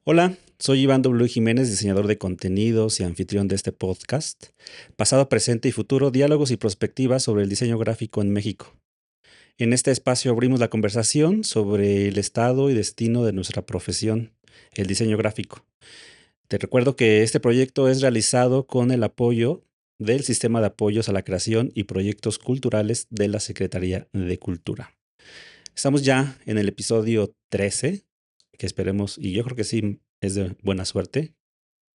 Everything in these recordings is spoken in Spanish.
Hola, soy Iván W. Jiménez, diseñador de contenidos y anfitrión de este podcast. Pasado, presente y futuro, diálogos y perspectivas sobre el diseño gráfico en México. En este espacio abrimos la conversación sobre el estado y destino de nuestra profesión, el diseño gráfico. Te recuerdo que este proyecto es realizado con el apoyo del Sistema de Apoyos a la Creación y Proyectos Culturales de la Secretaría de Cultura. Estamos ya en el episodio 13, que esperemos, y yo creo que sí es de buena suerte,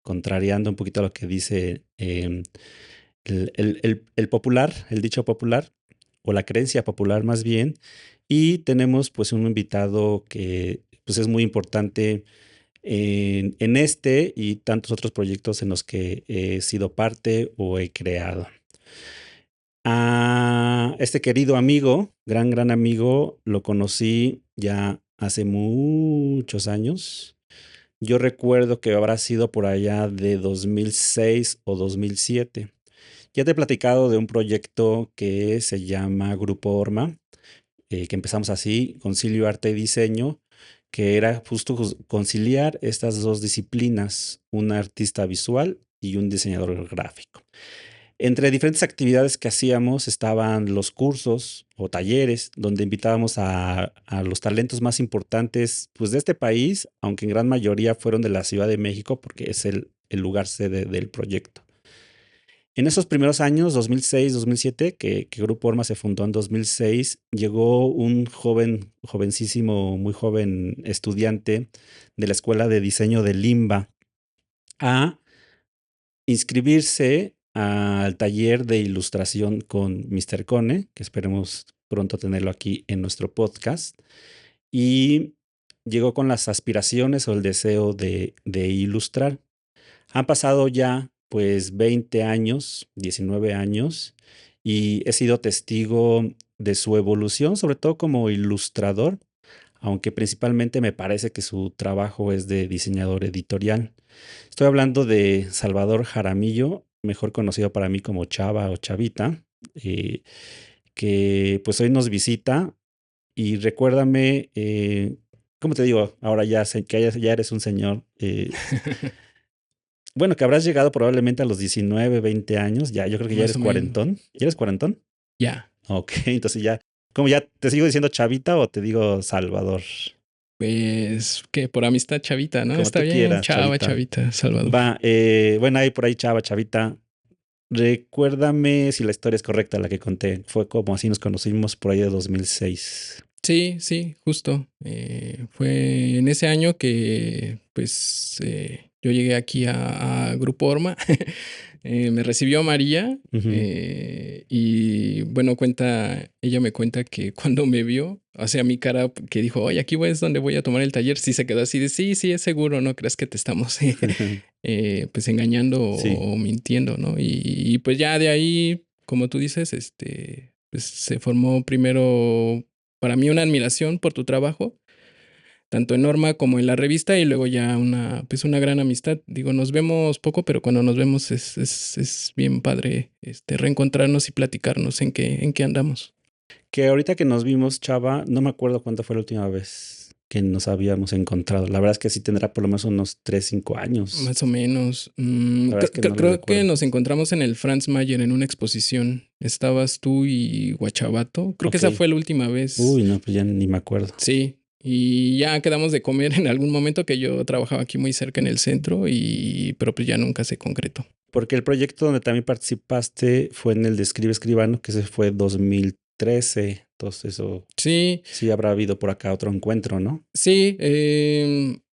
contrariando un poquito lo que dice el popular, el dicho popular, o la creencia popular más bien. Y tenemos pues un invitado que pues es muy importante en este y tantos otros proyectos en los que he sido parte o he creado. A este querido amigo, gran amigo, lo conocí ya hace muchos años. Yo recuerdo que habrá sido por allá de 2006 o 2007. Ya te he platicado de un proyecto que se llama Grupo Orma, que empezamos así, Concilio Arte y Diseño, que era justo conciliar estas dos disciplinas, un artista visual y un diseñador gráfico. Entre diferentes actividades que hacíamos estaban los cursos o talleres donde invitábamos a los talentos más importantes pues, de este país, aunque en gran mayoría fueron de la Ciudad de México porque es el lugar sede del proyecto. En esos primeros años, 2006, 2007, que Grupo Orma se fundó en 2006, llegó un jovencísimo, muy joven estudiante de la Escuela de Diseño de Limba a inscribirse al taller de ilustración con Mr. Cone, que esperemos pronto tenerlo aquí en nuestro podcast, y llegó con las aspiraciones o el deseo de ilustrar. Han pasado ya pues 20 años, 19 años, y he sido testigo de su evolución, sobre todo como ilustrador, aunque principalmente me parece que su trabajo es de diseñador editorial. Estoy hablando de Salvador Jaramillo, mejor conocido para mí como Chava o Chavita, eh, que pues hoy nos visita y recuérdame, ¿cómo te digo? Ahora ya sé que ya eres un señor, bueno, que habrás llegado probablemente a los 19, 20 años, ya, yo creo que ya Más eres o menos. cuarentón. ¿Ya eres cuarentón? Ya. Ok, entonces ya, ¿cómo ya te sigo diciendo Chavita o te digo Salvador? Pues que por amistad chavita, ¿no? Como Está tú bien, quieras, chava, Chavita. chavita, Salvador. Va, bueno, ahí por ahí, Chava, Chavita. Recuérdame si la historia es correcta, la que conté. Fue como así nos conocimos por ahí de 2006. Sí, sí, justo. Fue en ese año que pues yo llegué aquí a Grupo Orma. Me recibió María Ujú. y bueno, ella me cuenta que cuando me vio, o sea, mi cara que dijo, oye, aquí es donde voy a tomar el taller, sí se quedó así de, sí, sí, es seguro, no creas que te estamos pues engañando Sí. o mintiendo, ¿no? Y pues ya de ahí, como tú dices, pues se formó primero para mí una admiración por tu trabajo, tanto en Norma como en la revista, y luego ya pues una gran amistad. Digo, nos vemos poco, pero cuando nos vemos es bien padre reencontrarnos y platicarnos en qué andamos. Que ahorita que nos vimos, Chava, no me acuerdo cuánto fue la última vez que nos habíamos encontrado. La verdad es que sí tendrá por lo menos unos 3, 5 años. Más o menos. La verdad es que no lo Creo que recuerdo. nos encontramos en el Franz Mayer en una exposición. Estabas tú y Guachabato. Creo que Ok. esa fue la última vez. Uy, no, pues ya ni me acuerdo. Sí. Y ya quedamos de comer en algún momento que yo trabajaba aquí muy cerca en el centro pero pues ya nunca se concretó. Porque el proyecto donde también participaste fue en el de Escribe Escribano, que ese fue 2013. Entonces, eso Sí, sí habrá habido por acá otro encuentro, ¿no? sí.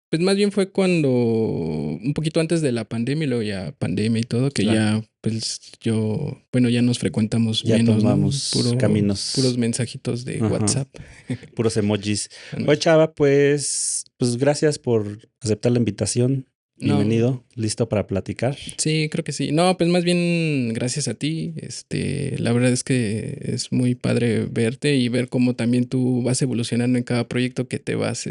Pues más bien fue cuando, un poquito antes de la pandemia y luego ya pandemia y todo, que Claro. ya, pues bueno, ya nos frecuentamos Ya menos, ¿no? tomamos Puros caminos. mensajitos de Ajá. WhatsApp. Puros emojis. Oye, Ándale. Chava, pues gracias por aceptar la invitación. No, Bienvenido, listo para platicar. sí, creo que sí. No, pues más bien gracias a ti. La verdad es que es muy padre verte y ver cómo también tú vas evolucionando en cada proyecto que te vas,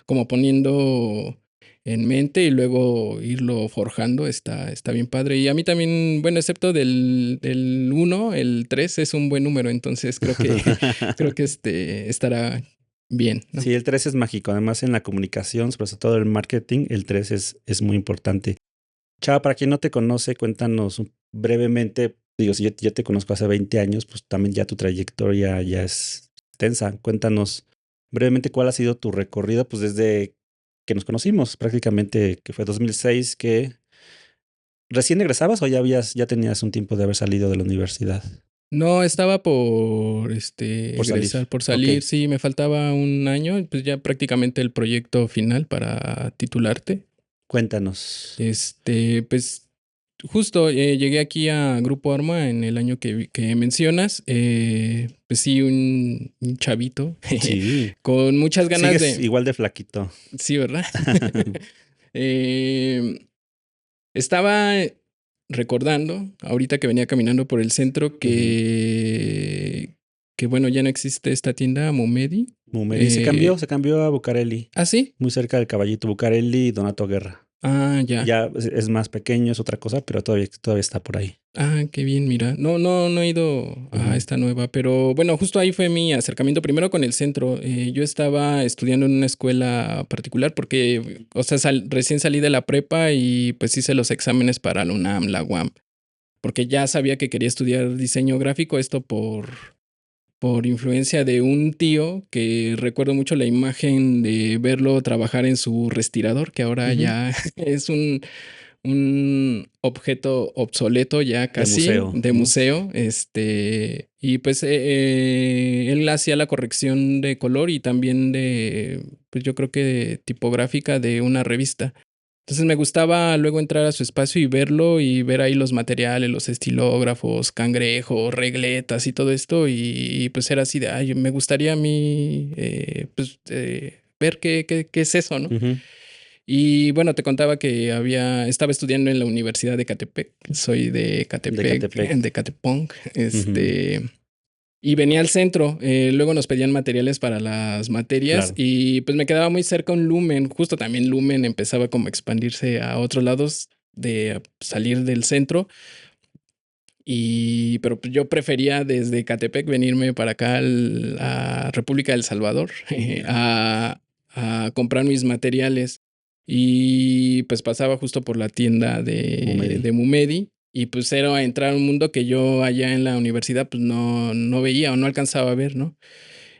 como poniendo en mente y luego irlo forjando. Está bien padre. Y a mí también, bueno, excepto del 1, el 3 es un buen número. Entonces creo que, creo que estará. bien, ¿no? Sí, el 3 es mágico. Además, en la comunicación, sobre todo el marketing, el 3 es muy importante. Chava, para quien no te conoce, cuéntanos brevemente. Digo, si yo te conozco hace 20 años, pues también ya tu trayectoria ya es extensa. Cuéntanos brevemente cuál ha sido tu recorrido, pues desde que nos conocimos, prácticamente, que fue 2006, que recién egresabas o ya tenías un tiempo de haber salido de la universidad. No, estaba por Por salir. egresar, por Ok, salir, sí, me faltaba un año, pues ya prácticamente el proyecto final para titularte. cuéntanos. Pues justo llegué aquí a Grupo Arma en el año que mencionas. Pues sí, un chavito Sí, con muchas ganas sigues de. igual de flaquito. Sí, ¿verdad? Eh, Estaba recordando, ahorita que venía caminando por el centro, que bueno, ya no existe esta tienda Momedi. Mumedi se cambió a Bucareli, ¿Ah, sí? muy cerca del Caballito, Bucareli y Donato Guerra. Ah, ya. Ya es más pequeño, es otra cosa, pero todavía está por ahí. Ah, qué bien, mira. No he ido a Ujú. esta nueva, pero bueno, justo ahí fue mi acercamiento primero con el centro. Yo estaba estudiando en una escuela particular porque, o sea, recién salí de la prepa y pues hice los exámenes para la UNAM, la UAM, porque ya sabía que quería estudiar diseño gráfico, esto por influencia de un tío que recuerdo mucho la imagen de verlo trabajar en su respirador, que ahora Ujú. ya es un objeto obsoleto ya De casi, museo, de ¿no? museo, y pues él hacía la corrección de color y también pues yo creo que tipográfica de una revista. Entonces me gustaba luego entrar a su espacio y verlo y ver ahí los materiales, los estilógrafos, cangrejos, regletas y todo esto. Y pues era así de, ay, me gustaría a mí ver qué es eso, ¿no? Ujú. Y bueno, te contaba que estaba estudiando en la Universidad de Catepec. Soy de De Catepec, Catepec. de Catepong. Ujú. Y venía al centro. Luego nos pedían materiales para las materias Claro. y pues me quedaba muy cerca un Lumen. Justo también Lumen empezaba como a expandirse a otros lados de salir del centro. Pero pues yo prefería desde Catepec venirme para acá a República del Salvador a comprar mis materiales. Y pues pasaba justo por la tienda Mumedi. de Mumedi. Y pues era entrar a un mundo que yo allá en la universidad pues no veía o no alcanzaba a ver, ¿no?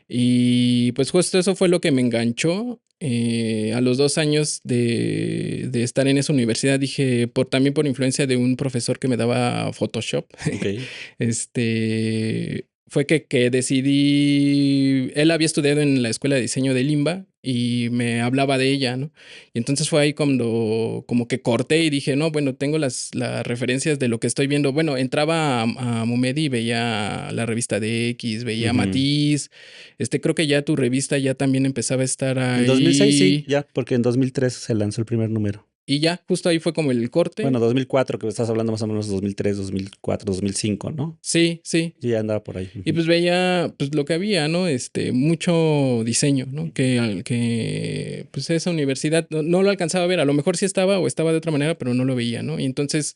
Y pues justo eso fue lo que me enganchó. A los 2 años de estar en esa universidad dije, también por influencia de un profesor que me daba Photoshop, Ok. fue que decidí, él había estudiado en la escuela de diseño de Limba y me hablaba de ella, ¿no? Y entonces fue ahí cuando como que corté y dije, no, bueno, tengo las referencias de lo que estoy viendo. Bueno, entraba a Mumedi y veía la revista de X, veía Ujú. Matiz, creo que ya tu revista ya también empezaba a estar En 2006 sí, ahí. ya, porque en 2003 se lanzó el primer número. Y ya, justo ahí fue como el Bueno, corte. 2004, que estás hablando más o menos 2003, 2004, 2005, ¿no? Sí, sí. Sí, ya andaba por ahí. Y Ujú. pues veía pues lo que había, ¿no? Mucho diseño, ¿no? Que pues esa universidad no lo alcanzaba a ver. A lo mejor sí estaba o estaba de otra manera, pero no lo veía, ¿no? Y entonces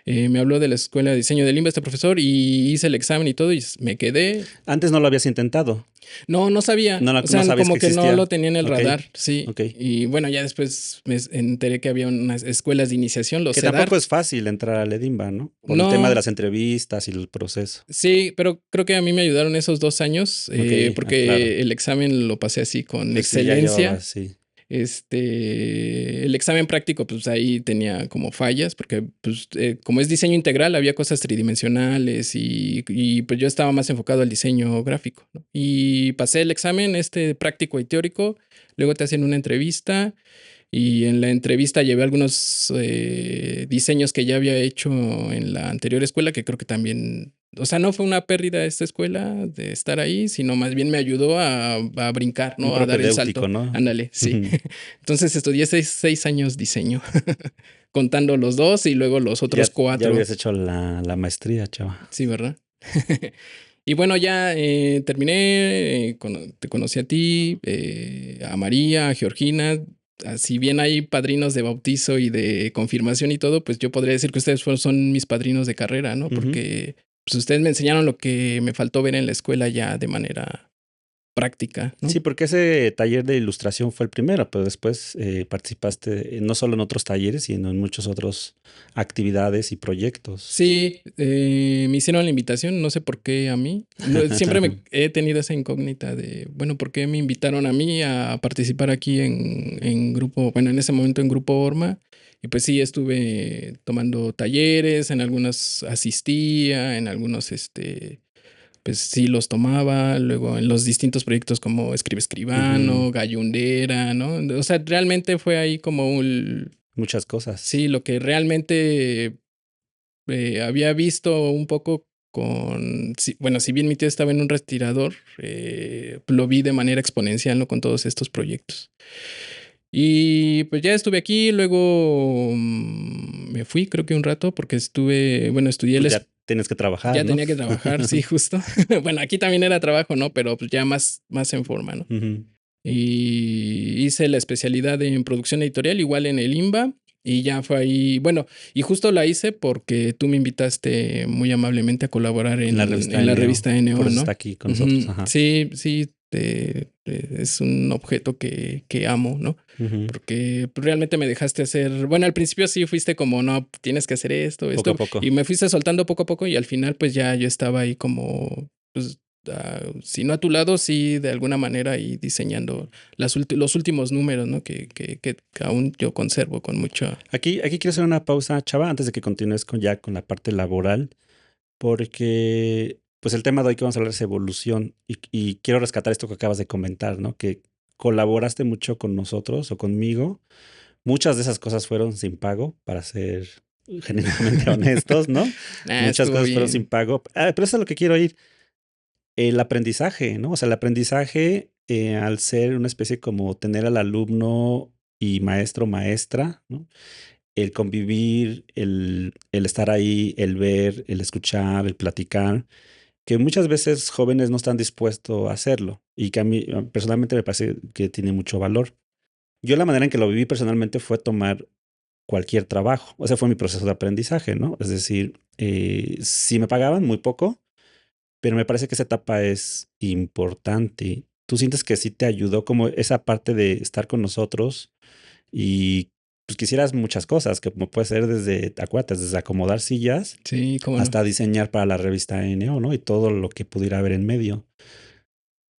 me habló de la escuela de diseño de Limba este profesor y hice el examen y todo y me quedé. Antes no lo habías intentado. No sabía. O No sea, sabías que como que no lo existía. tenía en el Ok, radar, sí. ok. Y bueno, ya después me enteré que había unas escuelas de iniciación, los Que tampoco CEDART. es fácil entrar a Ledimba, ¿no? Por el tema de No, las entrevistas y el proceso. sí, pero creo que a mí me ayudaron esos 2 años Ok, claro. porque el examen lo pasé así con Pues sí, ya excelencia. llevabas, sí. El examen práctico, pues ahí tenía como fallas, porque pues como es diseño integral, había cosas tridimensionales y pues yo estaba más enfocado al diseño gráfico, ¿no? Y pasé el examen, práctico y teórico, luego te hacen una entrevista y en la entrevista llevé algunos diseños que ya había hecho en la anterior escuela, que creo que también, o sea, no fue una pérdida esta escuela de estar ahí, sino más bien me ayudó a brincar, Un ¿no? A dar el propedéutico, salto. ¿no? Ándale, sí. Ujú. Entonces estudié 6 años diseño, contando los dos y luego los otros Ya 4. habías hecho la maestría, chava. Sí, ¿verdad? Y bueno, ya terminé, te conocí a ti, a María, a Georgina. Si bien hay padrinos de bautizo y de confirmación y todo, pues yo podría decir que ustedes son mis padrinos de carrera, ¿no? Ujú. Porque pues, ustedes me enseñaron lo que me faltó ver en la escuela ya de manera práctica, ¿no? Sí, porque ese taller de ilustración fue el primero, pero después participaste no solo en otros talleres, sino en muchas otras actividades y proyectos. Sí, me hicieron la invitación, no sé por qué a mí. Siempre me he tenido esa incógnita de, bueno, ¿por qué me invitaron a mí a participar aquí en grupo, bueno, en ese momento en Grupo Orma? Y pues sí, estuve tomando talleres, en algunos asistía, en algunos, pues sí los tomaba, luego en los distintos proyectos como Escribe Ujú. Escribano, Gallundera, ¿no? O sea, realmente fue ahí como Muchas cosas. sí, lo que realmente había visto un poco bueno, si bien mi tío estaba en un respirador, lo vi de manera exponencial, ¿no? Con todos estos proyectos. Y pues ya estuve aquí, luego me fui, creo que un rato, porque bueno, estudié Pues ya tienes que trabajar, ya ¿no? tenía que trabajar, sí, justo. Bueno, aquí también era trabajo, ¿no? Pero pues ya más en forma, ¿no? Ujú. Y hice la especialidad en producción editorial, igual en el IMBA, y ya fue ahí, bueno, y justo la hice porque tú me invitaste muy amablemente a colaborar En la revista en la NO. revista Por NO, eso está ¿no? aquí con nosotros. Ujú. Ajá. Sí, sí, es un objeto que amo, ¿no? Ujú. Porque pues, realmente me dejaste hacer, bueno, al principio sí fuiste como, no, tienes que hacer esto, Poco a esto, poco. y me fuiste soltando poco a poco y al final pues ya yo estaba ahí como, pues, si no a tu lado, sí de alguna manera y diseñando los últimos números, ¿no? Que aún yo conservo con mucho. Aquí quiero hacer una pausa, Chava, antes de que continúes ya con la parte laboral, porque pues el tema de hoy que vamos a hablar es evolución y quiero rescatar esto que acabas de comentar, ¿no? Que colaboraste mucho con nosotros o conmigo. Muchas de esas cosas fueron sin pago, para ser genuinamente honestos, ¿no? Muchas Estuvo cosas fueron sin bien. pago. Pero eso es lo que quiero ir. El aprendizaje, ¿no? O sea, el aprendizaje al ser una especie como tener al alumno y maestro, maestra, ¿no? El convivir, el estar ahí, el ver, el escuchar, el platicar, que muchas veces jóvenes no están dispuestos a hacerlo y que a mí personalmente me parece que tiene mucho valor. Yo la manera en que lo viví personalmente fue tomar cualquier trabajo, o sea, fue mi proceso de aprendizaje, ¿no? Es decir, si me pagaban muy poco, pero me parece que esa etapa es importante. ¿Tú sientes que sí te ayudó como esa parte de estar con nosotros y pues quisieras muchas cosas, que como puede ser desde, acuérdate, desde acomodar sillas Sí, cómo no. hasta diseñar para la revista NO, ¿no? Y todo lo que pudiera haber en medio.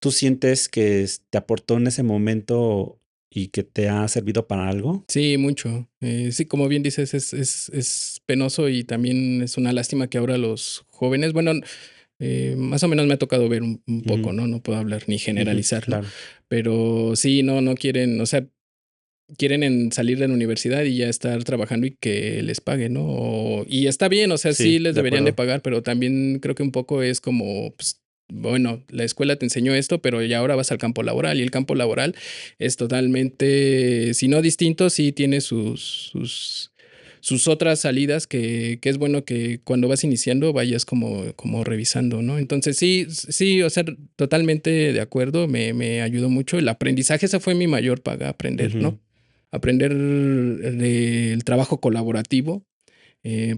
¿Tú sientes que te aportó en ese momento y que te ha servido para algo? Sí, mucho. Sí, como bien dices, es penoso y también es una lástima que ahora los jóvenes, bueno, más o menos me ha tocado ver un poco, Ujú, ¿no? No puedo hablar ni ujú, generalizar, ¿no? claro. Pero sí, no quieren, o sea, quieren salir de la universidad y ya estar trabajando y que les paguen, ¿no? Y está bien, o sea, sí Sí, les de deberían de acuerdo. pagar, pero también creo que un poco es como, pues, bueno, la escuela te enseñó esto, pero ya ahora vas al campo laboral y el campo laboral es totalmente, si no distinto, sí tiene sus otras salidas que es bueno que cuando vas iniciando vayas como revisando, ¿no? Entonces sí, o sea, totalmente de acuerdo, me ayudó mucho. El aprendizaje, esa fue mi mayor paga, aprender, Ujú, ¿no? Aprender del trabajo colaborativo,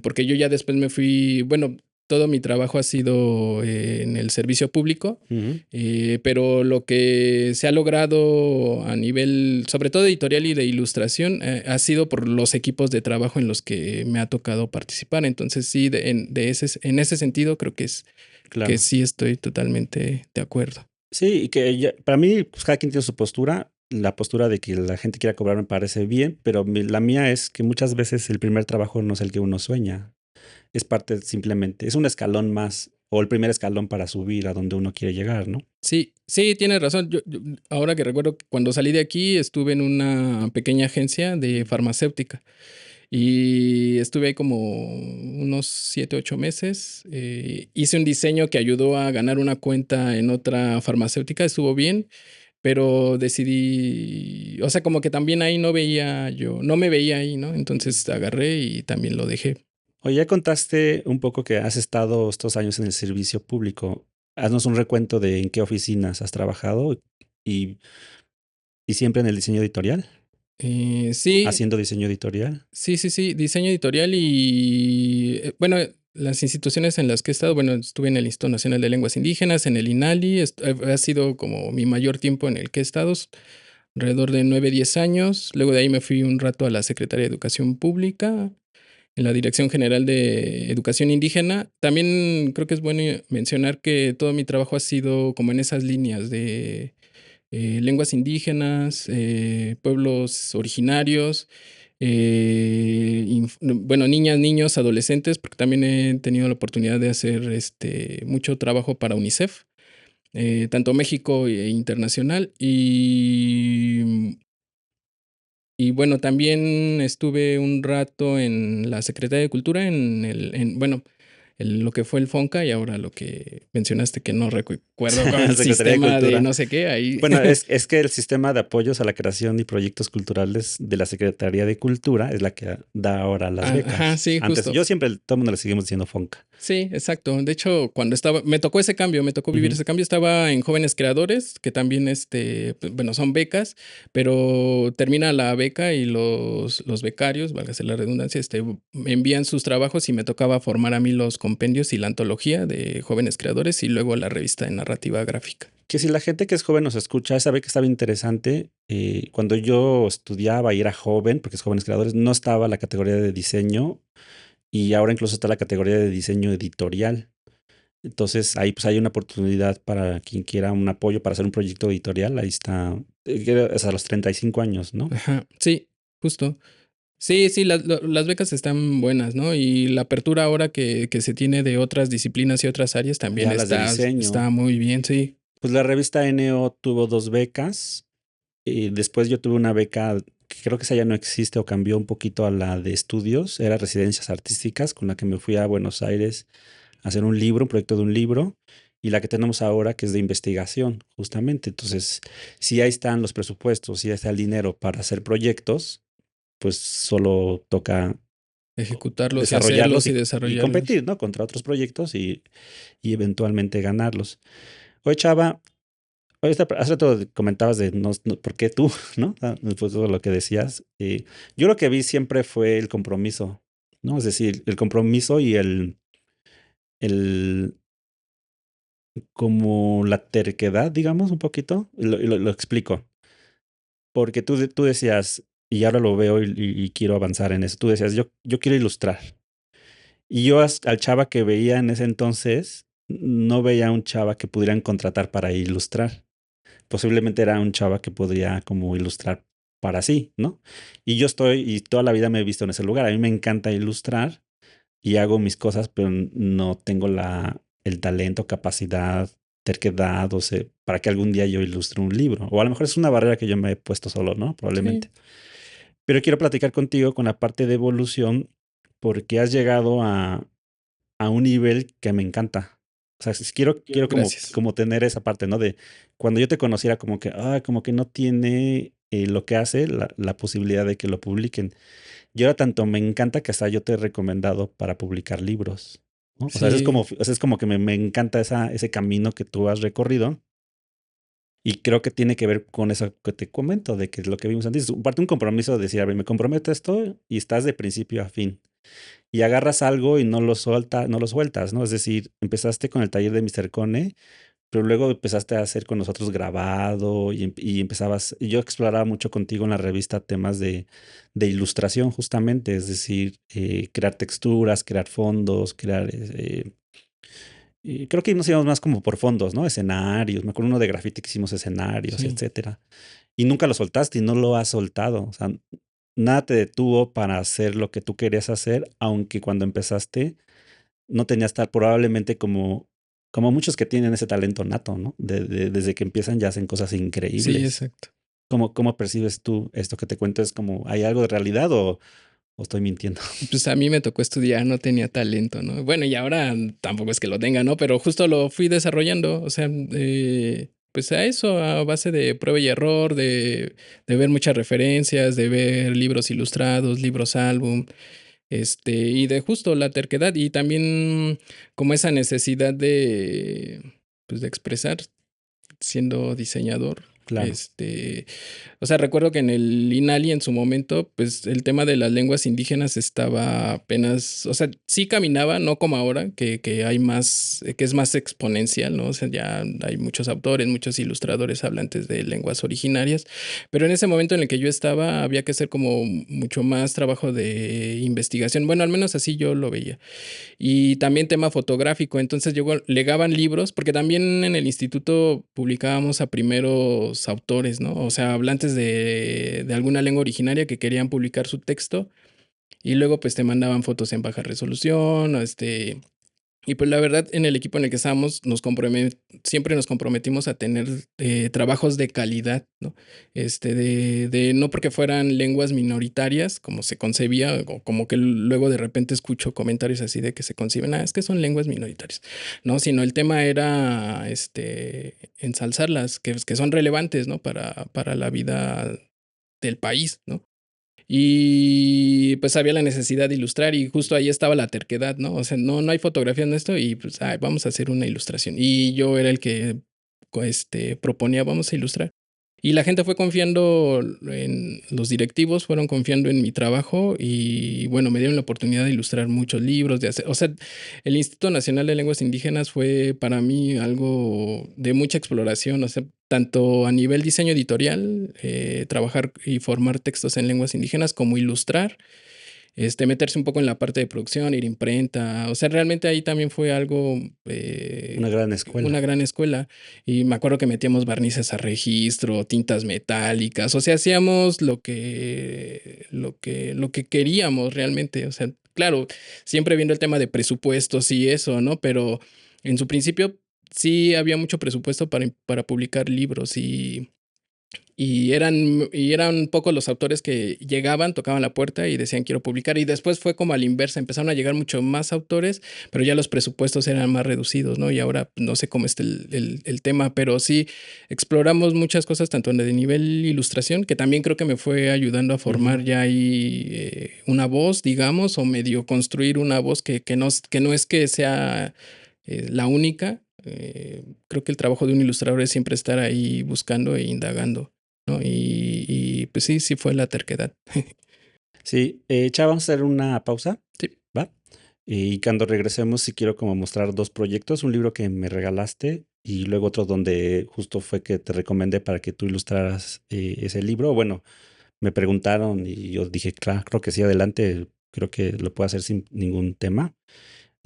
porque yo ya después me fui, bueno, todo mi trabajo ha sido en el servicio público, ujú. pero lo que se ha logrado a nivel, sobre todo editorial y de ilustración, ha sido por los equipos de trabajo en los que me ha tocado participar. Entonces sí, en ese sentido creo que Claro. sí estoy totalmente de acuerdo. Sí, y que para mí, pues cada quien tiene su postura. La postura de que la gente quiera cobrar me parece bien, pero la mía es que muchas veces el primer trabajo no es el que uno sueña. Es parte simplemente, es un escalón más o el primer escalón para subir a donde uno quiere llegar, ¿no? Sí, sí, tienes razón. Ahora que recuerdo, cuando salí de aquí estuve en una pequeña agencia de farmacéutica y estuve ahí como unos 7, 8 meses. Hice un diseño que ayudó a ganar una cuenta en otra farmacéutica, estuvo bien, pero decidí, o sea, como que también ahí no me veía ahí, ¿no? Entonces agarré y también lo dejé. Oye, ya contaste un poco que has estado estos años en el servicio público. Haznos un recuento de en qué oficinas has trabajado y, y siempre en el diseño editorial. Sí, haciendo diseño editorial. sí, diseño editorial y, bueno, las instituciones en las que he estado, bueno, estuve en el Instituto Nacional de Lenguas Indígenas, en el INALI, ha sido como mi mayor tiempo en el que he estado, alrededor de 9, 10 años. Luego de ahí me fui un rato a la Secretaría de Educación Pública, en la Dirección General de Educación Indígena. También creo que es bueno mencionar que todo mi trabajo ha sido como en esas líneas de lenguas indígenas, pueblos originarios, bueno, niñas, niños, adolescentes, porque también he tenido la oportunidad de hacer mucho trabajo para UNICEF, tanto México e internacional. Y bueno, también estuve un rato en la Secretaría de Cultura, bueno, lo que fue el FONCA y ahora lo que mencionaste que no recuerdo con el Secretaría de sistema de Cultura. no sé qué, ahí. Bueno, es que el sistema de apoyos a la creación y proyectos culturales de la Secretaría de Cultura es la que da ahora las Ajá, becas. sí, Antes, justo. yo siempre, todo el mundo le seguimos diciendo FONCA. Sí, exacto. De hecho, cuando me tocó ese cambio, me tocó vivir Ujú. ese cambio. Estaba en Jóvenes Creadores, que también, bueno, son becas, pero termina la beca y los becarios, válgase la redundancia, me envían sus trabajos y me tocaba formar a mí los compendios y la antología de Jóvenes Creadores y luego la revista de narrativa gráfica. Que si la gente que es joven nos escucha, esa beca estaba interesante. Cuando yo estudiaba y era joven, porque es jóvenes creadores, no estaba la categoría de diseño y ahora incluso está la categoría de diseño editorial. Entonces ahí pues hay una oportunidad para quien quiera un apoyo para hacer un proyecto editorial. Ahí está, es a los 35 años, ¿no? Ajá, sí, justo. Sí, sí, las becas están buenas, ¿no? Y la apertura ahora que se tiene de otras disciplinas y otras áreas también Ya las de está diseño. muy bien, sí. Pues la revista NO tuvo 2 becas y después yo tuve una beca que creo que esa ya no existe o cambió un poquito a la de estudios. Era residencias artísticas con la que me fui a Buenos Aires a hacer un libro, un proyecto de un libro. Y la que tenemos ahora, que es de investigación, justamente. Entonces, si ahí están los presupuestos, si ahí está el dinero para hacer proyectos, pues solo toca Ejecutarlos y desarrollarlos hacerlos y y desarrollarlos. competir, ¿no? Contra otros proyectos y eventualmente ganarlos. Oye, Chava, oye, hace rato comentabas de por qué tú, ¿no? Después de todo lo que decías. Yo lo que vi siempre fue el compromiso, ¿no? Es decir, el compromiso y el como la terquedad, digamos, un poquito. Lo explico. Porque tú decías, y ahora lo veo y quiero avanzar en eso. Tú decías, yo quiero ilustrar. Y yo al chava que veía en ese entonces, no veía un chava que pudieran contratar para ilustrar. Posiblemente era un chava que podría como ilustrar para sí, ¿no? Y yo y toda la vida me he visto en ese lugar. A mí me encanta ilustrar y hago mis cosas, pero no tengo el talento, capacidad, terquedad, o sea, para que algún día yo ilustre un libro. O a lo mejor es una barrera que yo me he puesto solo, ¿no? Sí, Probablemente. Pero quiero platicar contigo con la parte de evolución porque has llegado a un nivel que me encanta. O sea, quiero gracias. como tener esa parte, ¿no? De cuando yo te conociera como que, como que no tiene lo que hace la posibilidad de que lo publiquen. Y ahora tanto me encanta que hasta yo te he recomendado para publicar libros, ¿no? O sea, Sí, es como que me encanta ese camino que tú has recorrido. Y creo que tiene que ver con eso que te comento, de que es lo que vimos antes. Parte un compromiso de decir, a ver, me comprometo a esto y estás de principio a fin y agarras algo y no lo sueltas, ¿no? Es decir, empezaste con el taller de Mr. Cone, pero luego empezaste a hacer con nosotros grabado y empezabas, y yo exploraba mucho contigo en la revista temas de ilustración justamente, es decir, crear texturas, crear fondos, y creo que nos íbamos más como por fondos, ¿no? Escenarios, me acuerdo uno de graffiti que hicimos escenarios, sí, etcétera. Y nunca lo soltaste y no lo has soltado. O sea, nada te detuvo para hacer lo que tú querías hacer, aunque cuando empezaste no tenías tal, probablemente como muchos que tienen ese talento nato, ¿no? Desde que empiezan ya hacen cosas sí, increíbles. exacto. ¿Cómo percibes tú esto que te cuento? ¿Es como, hay algo de realidad o estoy mintiendo? Pues a mí me tocó estudiar, no tenía talento, ¿no? Bueno, y ahora tampoco es que lo tenga, ¿no? Pero justo lo fui desarrollando, o sea, pues a eso, a base de prueba y error, de ver muchas referencias, de ver libros ilustrados, libros álbum, y de justo la terquedad y también como esa necesidad de, pues de expresar siendo diseñador. Claro. O sea, recuerdo que en el INALI en su momento, pues el tema de las lenguas indígenas estaba apenas, o sea, sí caminaba, no como ahora, que hay más, que es más exponencial, ¿no? O sea, ya hay muchos autores, muchos ilustradores hablantes de lenguas originarias, pero en ese momento en el que yo estaba había que hacer como mucho más trabajo de investigación. Bueno, al menos así yo lo veía. Y también tema fotográfico. Entonces legaban libros, porque también en el instituto publicábamos a primeros autores, ¿no? O sea, hablantes de alguna lengua originaria que querían publicar su texto y luego pues te mandaban fotos en baja resolución, y pues la verdad, en el equipo en el que estábamos, siempre nos comprometimos a tener trabajos de calidad, ¿no? No porque fueran lenguas minoritarias, como se concebía, o como que luego de repente escucho comentarios así de que se conciben, es que son lenguas minoritarias, ¿no? Sino el tema era ensalzarlas, que son relevantes, ¿no? Para la vida del país, ¿no? Y pues había la necesidad de ilustrar y justo ahí estaba la terquedad, ¿no? O sea, no hay fotografía en esto y pues vamos a hacer una ilustración. Y yo era el que proponía, vamos a ilustrar. Y la gente fue confiando en los directivos, fueron confiando en mi trabajo y bueno, me dieron la oportunidad de ilustrar muchos libros, o sea, el Instituto Nacional de Lenguas Indígenas fue para mí algo de mucha exploración, o sea, tanto a nivel diseño editorial, trabajar y formar textos en lenguas indígenas, como ilustrar, meterse un poco en la parte de producción, ir a imprenta, o sea, realmente ahí también fue algo, Una gran una escuela. gran escuela. Y me acuerdo que metíamos barnices a registro, tintas metálicas, o sea, hacíamos lo que queríamos realmente, o sea, claro, siempre viendo el tema de presupuestos y eso, ¿no? Pero en su principio sí había mucho presupuesto para publicar libros y eran pocos los autores que llegaban, tocaban la puerta y decían quiero publicar. Y después fue como a la inversa, empezaron a llegar mucho más autores, pero ya los presupuestos eran más reducidos, ¿no? Y ahora no sé cómo está el tema, pero sí exploramos muchas cosas, tanto de nivel ilustración, que también creo que me fue ayudando a formar ya ahí una voz, digamos, o medio construir una voz que no es que sea la única. Creo que el trabajo de un ilustrador es siempre estar ahí buscando e indagando, ¿no? Y pues sí fue la terquedad. Sí, Chava, vamos a hacer una pausa, Sí. ¿va? Y cuando regresemos, sí quiero como mostrar dos proyectos, un libro que me regalaste y luego otro donde justo fue que te recomendé para que tú ilustraras ese libro. Bueno, me preguntaron y yo dije, claro, creo que sí, adelante, creo que lo puedo hacer sin ningún tema.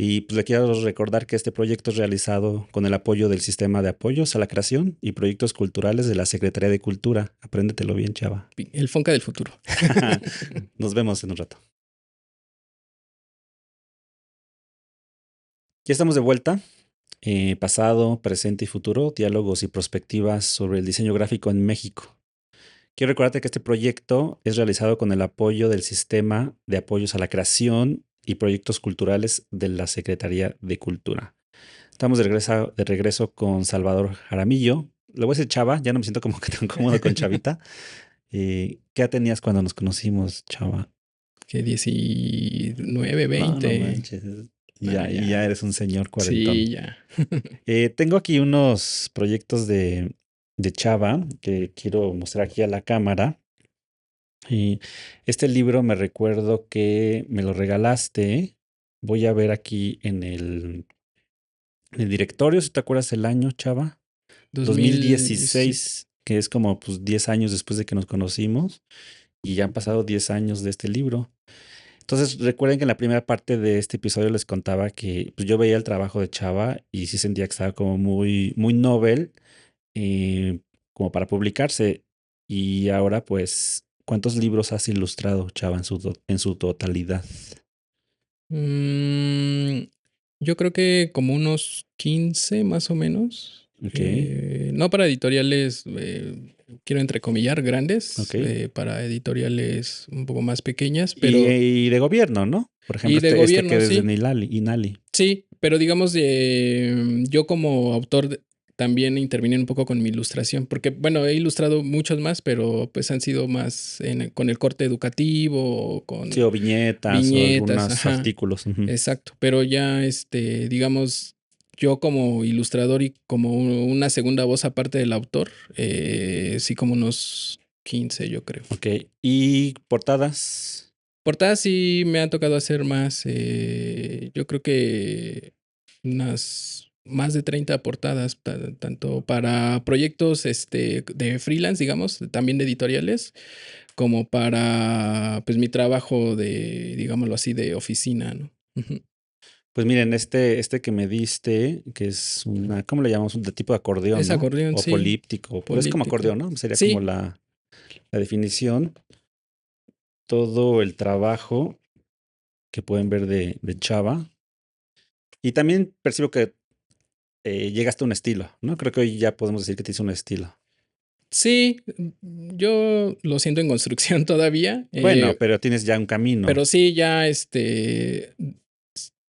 Y pues le quiero recordar que este proyecto es realizado con el apoyo del Sistema de Apoyos a la Creación y Proyectos Culturales de la Secretaría de Cultura. Apréndetelo bien, Chava. El Fonca del futuro. Nos vemos en un rato. Ya estamos de vuelta. Pasado, presente y futuro, diálogos y perspectivas sobre el diseño gráfico en México. Quiero recordarte que este proyecto es realizado con el apoyo del Sistema de Apoyos a la Creación y Proyectos Culturales de la Secretaría de Cultura. Estamos de regreso con Salvador Jaramillo. Le voy a decir Chava, ya no me siento como que tan cómodo con Chavita. ¿Qué edad tenías cuando nos conocimos, Chava? Que 19, No 20. manches. Ah, Ya ya. eres un señor cuarentón. Sí, ya. Tengo aquí unos proyectos de Chava que quiero mostrar aquí a la cámara. Y este libro me recuerdo que me lo regalaste. Voy a ver aquí en el directorio, si te acuerdas el año, Chava. 2017. 2016, que es como pues 10 años después de que nos conocimos. Y ya han pasado 10 años de este libro. Entonces, recuerden que en la primera parte de este episodio les contaba que pues, yo veía el trabajo de Chava y sí sentía que estaba como muy novel, eh, como para publicarse. Y ahora, pues, ¿cuántos libros has ilustrado, Chava, en su totalidad? Mm, yo creo que como unos 15 más o menos. Ok, No para editoriales, quiero entrecomillar, ok. grandes, para editoriales un poco más pequeñas, pero... Y de gobierno, ¿no? Por ejemplo, Y de este que gobierno, es de sí. Inali. Sí, pero digamos, yo como autor también intervine un poco con mi ilustración, porque bueno, he ilustrado muchos más, pero pues han sido más con el corte educativo, Sí, con o viñetas o viñetas, algunos ajá, artículos. Ujú. exacto. Pero ya, digamos, yo como ilustrador y como una segunda voz aparte del autor, sí como unos 15 yo creo. Ok. ¿Y portadas? Portadas sí me ha tocado hacer más, yo creo que más de 30 portadas, tanto para proyectos de freelance, digamos, también de editoriales, como para pues mi trabajo de, digámoslo así, de oficina, ¿no? Ujú. Pues miren, este que me diste, que es una, ¿cómo le llamamos? De tipo de acordeón, Es ¿no? acordeón, O sí, políptico, pero es como políptico. acordeón, ¿no? Sería como Sí, la definición. Todo el trabajo que pueden ver de Chava. Y también percibo que llegaste a un estilo, ¿no? Creo que hoy ya podemos decir que tienes un estilo. sí, yo lo siento en construcción todavía, Bueno, pero tienes ya un camino. pero sí, ya,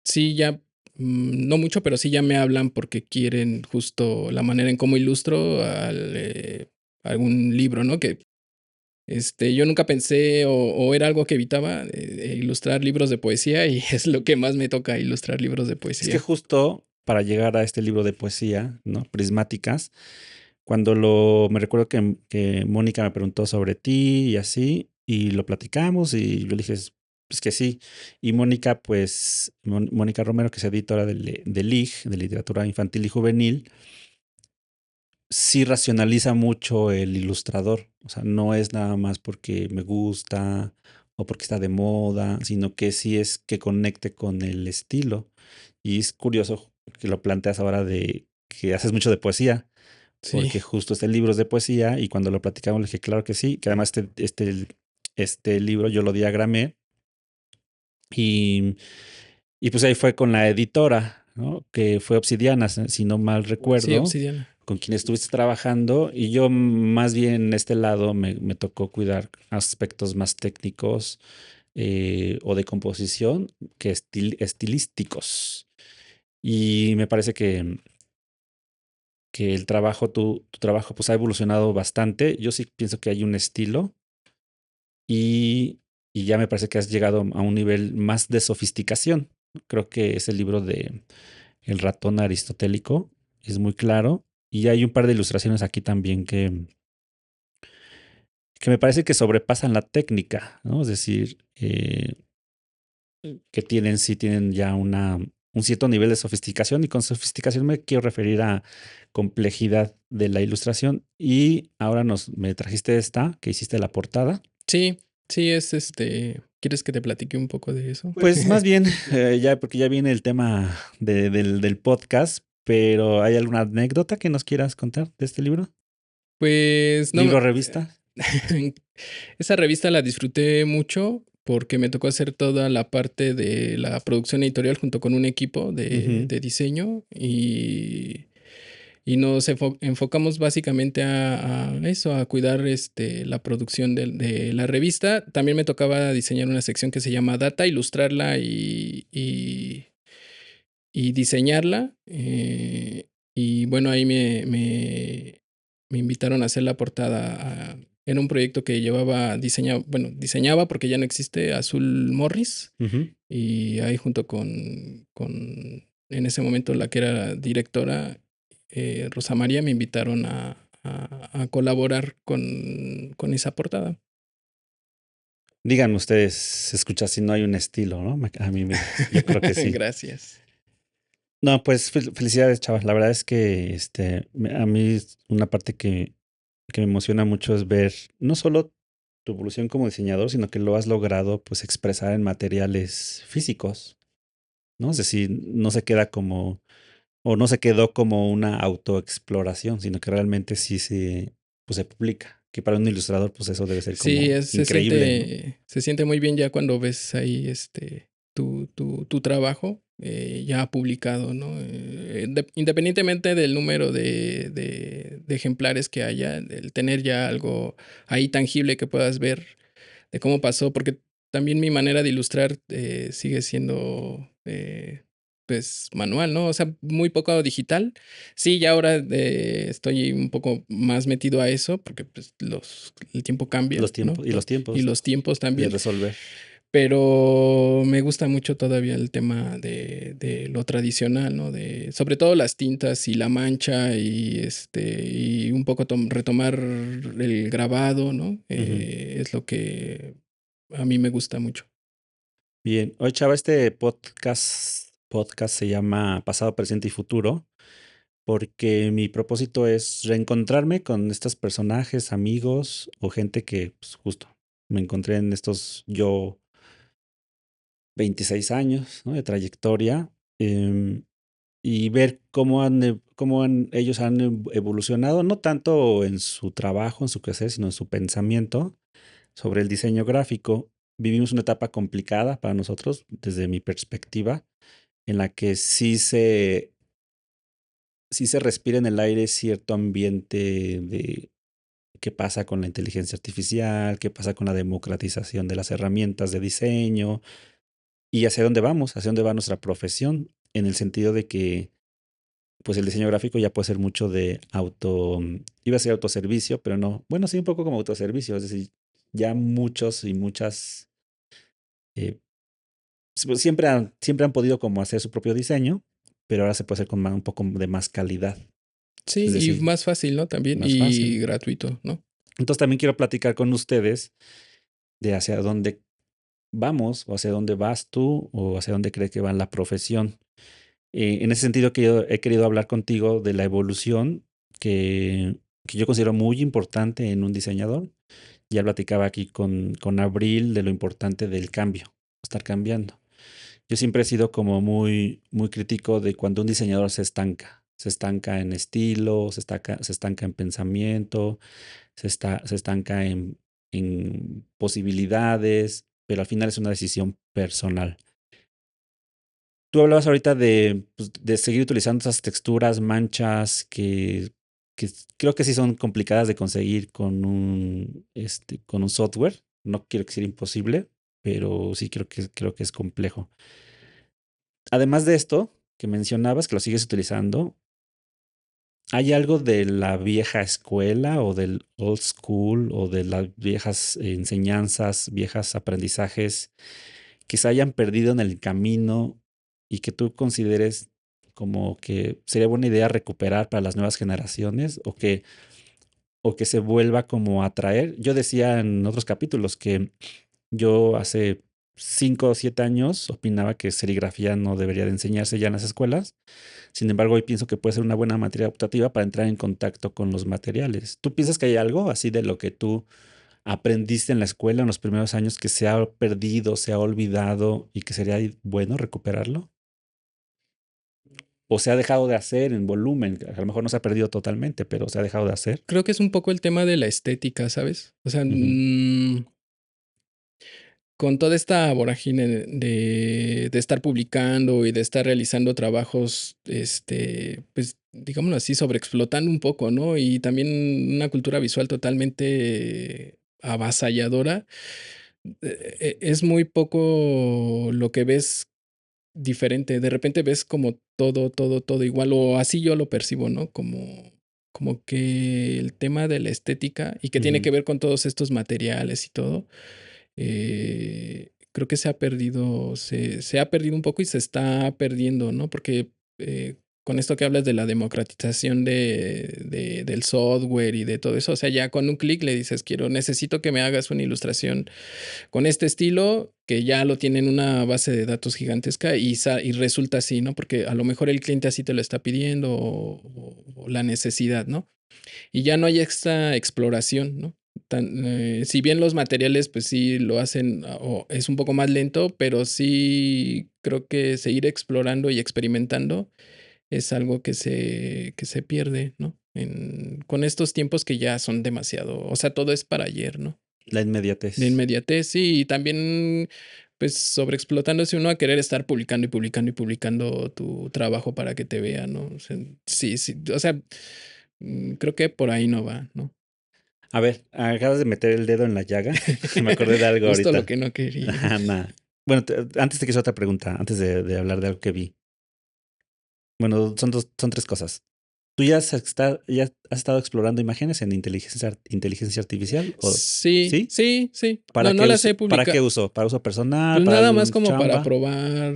sí, ya, no mucho, pero sí ya me hablan porque quieren justo la manera en cómo ilustro algún libro, ¿no? Que yo nunca pensé o era algo que evitaba, ilustrar libros de poesía y es lo que más me toca, ilustrar libros de Es que poesía. justo para llegar a este libro de poesía, ¿no? Prismáticas, cuando me recuerdo que Mónica me preguntó sobre ti y así, y lo platicamos y yo le dije, pues que sí. Y Mónica, pues, Mónica Romero, que es editora de LIG, de Literatura Infantil y Juvenil, sí racionaliza mucho el ilustrador. O sea, no es nada más porque me gusta o porque está de moda, sino que sí es que conecte con el estilo. Y es curioso que lo planteas ahora de que haces mucho de poesía, Sí, porque justo este libro es de poesía y cuando lo platicamos le dije, claro que sí, que además este libro yo lo diagramé y, y pues ahí fue con la editora, ¿no? Que fue Obsidiana, si no mal sí, recuerdo, obsidiana. con quien estuviste trabajando y yo más bien en este lado me tocó cuidar aspectos más técnicos o de composición que estilísticos. Y me parece que el trabajo, tu trabajo, pues ha evolucionado bastante. Yo sí pienso que hay un estilo y, y ya me parece que has llegado a un nivel más de sofisticación. Creo que es el libro de El ratón aristotélico, es muy claro. Y hay un par de ilustraciones aquí también que me parece que sobrepasan la técnica, ¿no? Es decir, que sí tienen ya un cierto nivel de sofisticación y con sofisticación me quiero referir a complejidad de la ilustración y ahora me trajiste esta que hiciste la portada. Sí, sí, ¿quieres que te platique un poco de eso? Pues más bien, ya porque ya viene el tema del podcast, pero ¿hay alguna anécdota que nos quieras contar de este libro? Pues no, ¿Libro revista? esa revista la disfruté mucho porque me tocó hacer toda la parte de la producción editorial junto con un equipo Ujú. de diseño y nos enfocamos básicamente a eso, a cuidar la producción de la revista. También me tocaba diseñar una sección que se llama Data, ilustrarla y diseñarla. Y bueno, ahí me invitaron a hacer la portada. Era un proyecto que diseñaba porque ya no existe Azul Morris. Ujú. Y ahí junto en ese momento la que era directora, Rosa María, me invitaron a colaborar con esa portada. Digan ustedes, se escucha si no hay un estilo, ¿no? Yo creo que sí. Gracias. No, pues felicidades, chavas. La verdad es que a mí una parte que me emociona mucho es ver no solo tu evolución como diseñador, sino que lo has logrado pues expresar en materiales físicos, ¿no? Es decir, no se queda como, o no se quedó como una autoexploración, sino que realmente pues se publica. Que para un ilustrador, pues eso debe ser Sí, como increíble, ¿no? se siente muy bien ya cuando ves ahí tu trabajo ya publicado, ¿no? Independientemente del número de ejemplares que haya, el tener ya algo ahí tangible que puedas ver de cómo pasó, porque también mi manera de ilustrar sigue siendo pues manual, ¿no? O sea, muy poco digital. Sí, ya ahora estoy un poco más metido a eso, porque pues el tiempo cambia, Los ¿no? tiempos y los Y tiempos los tiempos de también. resolver. pero me gusta mucho todavía el tema de lo tradicional, ¿no? De, sobre todo las tintas y la mancha y un poco retomar el grabado, ¿no? Ujú. Es lo que a mí me gusta mucho. Bien. Oye, chava, este podcast se llama Pasado, Presente y Futuro, porque mi propósito es reencontrarme con estos personajes, amigos o gente que, pues, justo me encontré en estos yo 26 años, ¿no? De trayectoria, em, y ver ellos han evolucionado, no tanto en su trabajo, en su quehacer, sino en su pensamiento sobre el diseño gráfico. Vivimos una etapa complicada para nosotros, desde mi perspectiva, en la que sí se respira en el aire cierto ambiente de qué pasa con la inteligencia artificial, qué pasa con la democratización de las herramientas de diseño y hacia dónde va nuestra profesión, en el sentido de que pues el diseño gráfico ya puede ser mucho de iba a ser autoservicio, pero no, bueno, sí, un poco como autoservicio, es decir, ya muchos y muchas, eh, pues, siempre han podido como hacer su propio diseño, pero ahora se puede hacer con un poco de más calidad, es Sí, y decir, más fácil, ¿no? También, más y fácil. gratuito, ¿no? Entonces también quiero platicar con ustedes de hacia dónde vamos, o hacia dónde vas tú, o hacia dónde crees que va la profesión. En ese sentido, que yo he querido hablar contigo de la evolución que yo considero muy importante en un diseñador. Ya platicaba aquí con Abril de lo importante del cambio, estar cambiando. Yo siempre he sido como muy crítico de cuando un diseñador se estanca. Se estanca en estilo, se estanca en pensamiento, se estanca en posibilidades, pero al final es una decisión personal. Tú hablabas ahorita de, pues, de seguir utilizando esas texturas, manchas creo que sí son complicadas de conseguir con un software. No quiero decir imposible, pero sí creo que es complejo. Además de esto que mencionabas, que lo sigues utilizando, ¿hay algo de la vieja escuela o del old school o de las viejas enseñanzas, viejas aprendizajes que se hayan perdido en el camino y que tú consideres como que sería buena idea recuperar para las nuevas generaciones o que se vuelva como a traer? Yo decía en otros capítulos que yo hace 5 o 7 años opinaba que serigrafía no debería de enseñarse ya en las escuelas. Sin embargo, hoy pienso que puede ser una buena materia optativa para entrar en contacto con los materiales. ¿Tú piensas que hay algo así de lo que tú aprendiste en la escuela en los primeros años que se ha perdido, se ha olvidado y que sería bueno recuperarlo? ¿O se ha dejado de hacer en volumen? A lo mejor no se ha perdido totalmente, pero se ha dejado de hacer. Creo que es un poco el tema de la estética, ¿sabes? O sea, Ujú, con toda esta vorágine de estar publicando y de estar realizando trabajos, pues, digámoslo así, sobreexplotando un poco, ¿no? Y también una cultura visual totalmente avasalladora. Es muy poco lo que ves diferente. De repente ves como todo igual, o así yo lo percibo, ¿no? Como que el tema de la estética y que tiene ujú. que ver con todos estos materiales y todo, creo que se ha perdido un poco y se está perdiendo, ¿no? Porque con esto que hablas de la democratización del software y de todo eso, o sea, ya con un clic le dices, necesito que me hagas una ilustración con este estilo, que ya lo tiene en una base de datos gigantesca y resulta así, ¿no? Porque a lo mejor el cliente así te lo está pidiendo o la necesidad, ¿no? Y ya no hay esta exploración, ¿no? Si bien los materiales, pues sí lo hacen, o es un poco más lento, pero sí creo que seguir explorando y experimentando es algo que se pierde, ¿no? Con estos tiempos que ya son demasiado, o sea, todo es para ayer, ¿no? La De inmediatez. inmediatez, sí, y también, pues, sobreexplotándose uno a querer estar publicando y publicando y publicando tu trabajo para que te vean, ¿no? O sea, sí, o sea, creo que por ahí no va, ¿no? A ver, acabas de meter el dedo en la llaga. Me acordé de algo Justo lo ahorita. que no quería. Ajá, nah. Bueno, antes te quiero otra pregunta, antes de hablar de algo que vi. Bueno, son tres cosas. ¿Tú ya has estado explorando imágenes en inteligencia artificial? ¿O Sí, sí? sí, sí. ¿Para No, no qué las he uso? ¿Para qué publicado. uso? ¿Para uso personal? Pues ¿Para nada más algún como para chamba? probar,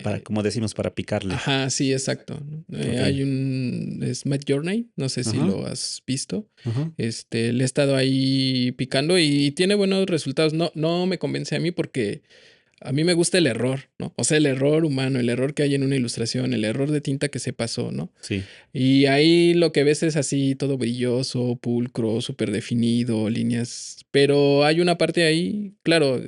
Para, como decimos, para picarle. ajá, sí, exacto. Ok. Hay un Smart Journey, no sé si Ajá, lo has visto. ajá. Le he estado ahí picando y tiene buenos resultados. No, no me convence a mí porque a mí me gusta el error, ¿no? O sea, el error humano, el error que hay en una ilustración, el error de tinta que se pasó, ¿no? Sí. Y ahí lo que ves es así todo brilloso, pulcro, súper definido, líneas. Pero hay una parte ahí, claro,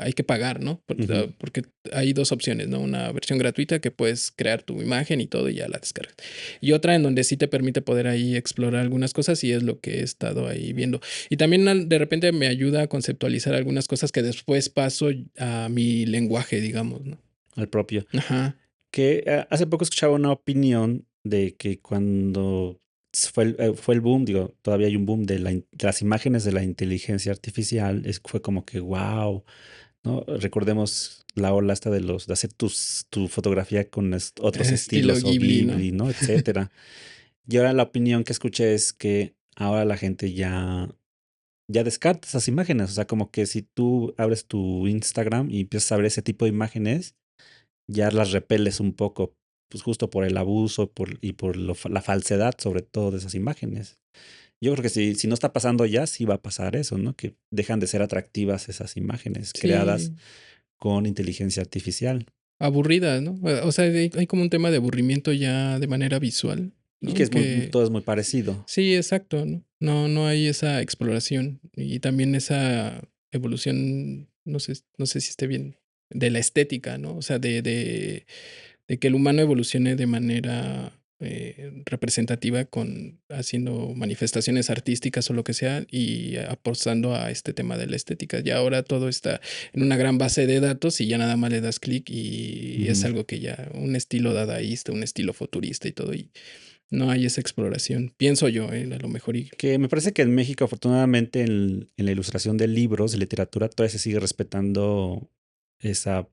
hay que pagar, ¿no? Ujú. Porque hay dos opciones, ¿no? Una versión gratuita que puedes crear tu imagen y todo y ya la descargas. Y otra en donde sí te permite poder ahí explorar algunas cosas y es lo que he estado ahí viendo. Y también de repente me ayuda a conceptualizar algunas cosas que después paso a mi lenguaje, digamos, ¿no? Al propio. Ajá. Que hace poco escuchaba una opinión de que cuando fue el boom, digo, todavía hay un boom de las imágenes de la inteligencia artificial, fue como que wow, ¿no? Recordemos la ola esta de hacer tu fotografía con otros Estilo estilos o Ghibli, ¿no? Ghibli, ¿no? Etcétera. Y ahora la opinión que escuché es que ahora la gente ya descarta esas imágenes. O sea, como que si tú abres tu Instagram y empiezas a ver ese tipo de imágenes, ya las repeles un poco, pues justo por el abuso y por la falsedad, sobre todo de esas imágenes. Yo creo que si no está pasando ya, sí va a pasar eso, ¿no? Que dejan de ser atractivas esas imágenes creadas Sí, con inteligencia artificial. aburrida, ¿no? O sea, hay como un tema de aburrimiento ya de manera visual, Y que ¿no? Que todo es muy parecido. sí, exacto, ¿no? No, no hay esa exploración y también esa evolución, no sé si esté bien, de la estética, ¿no? O sea, de que el humano evolucione de manera representativa con haciendo manifestaciones artísticas o lo que sea y apostando a este tema de la estética. Ya ahora todo está en una gran base de datos y ya nada más le das clic y es Ujú. algo que ya un estilo dadaísta, un estilo futurista y todo y no hay esa exploración. Pienso yo, a lo mejor y Que me parece que en México, afortunadamente, en la ilustración de libros, de literatura, todavía se sigue respetando esa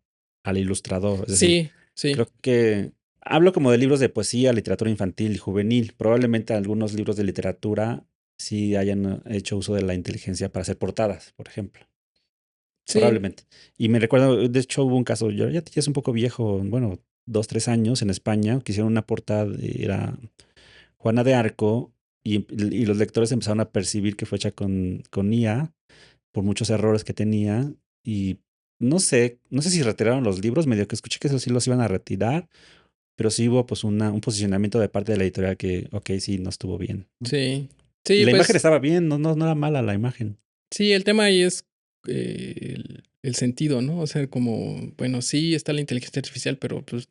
al ilustrador. Es decir, sí, sí, creo que hablo como de libros de poesía, literatura infantil y juvenil. Probablemente algunos libros de literatura sí hayan hecho uso de la inteligencia para hacer portadas, por ejemplo. sí, Probablemente. Y me recuerdo, de hecho, hubo un caso, ya es un poco viejo, bueno, 2, 3 años en España, que hicieron una portada, era Juana de Arco, y los lectores empezaron a percibir que fue hecha con IA por muchos errores que tenía. Y no sé si retiraron los libros, medio que escuché que eso sí los iban a retirar, pero sí hubo pues un posicionamiento de parte de la editorial que, ok, sí, no estuvo bien, ¿no? sí. Y Sí, la imagen pues estaba bien, no era mala la imagen. sí, el tema ahí es el sentido, ¿no? O sea, como, bueno, sí está la inteligencia artificial, pero pues,